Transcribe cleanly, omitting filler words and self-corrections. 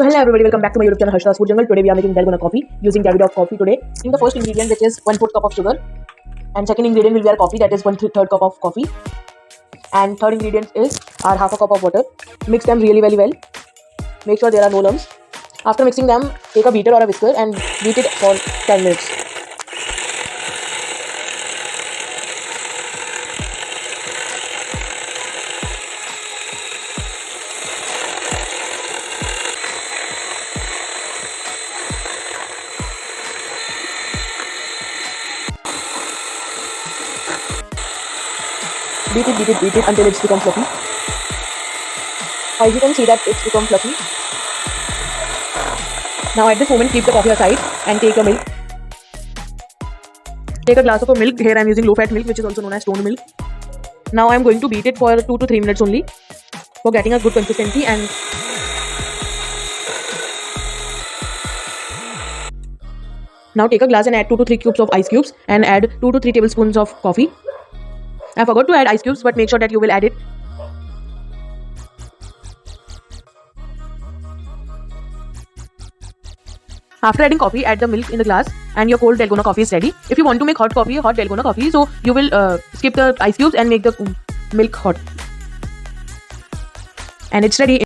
So hello everybody, welcome back to my YouTube channel Harshada's Food Jungle. Today we are making Dalgona coffee using Davidoff coffee today. In the first ingredient, which is 1/4 cup of sugar, and second ingredient will be our coffee, that is 1/3 cup of coffee, and third ingredient is our half a cup of water. Mix them really very well. Make sure there are no lumps. After mixing them, take a beater or a whisker and beat it for 10 minutes. Beat it until it's become fluffy. As you can see that it's become fluffy. Now at this moment, keep the coffee aside and take a milk. Take a glass of milk. Here I am using low-fat milk, which is also known as stone milk. Now I am going to beat it for 2 to 3 minutes only for getting a good consistency. And now take a glass and add 2 to 3 cubes of ice cubes and add 2 to 3 tablespoons of coffee. I forgot to add ice cubes, but make sure that you will add it. After adding coffee, add the milk in the glass and your cold Dalgona coffee is ready. If you want to make hot coffee, hot Dalgona coffee, so you will skip the ice cubes and make the milk hot. And it's ready.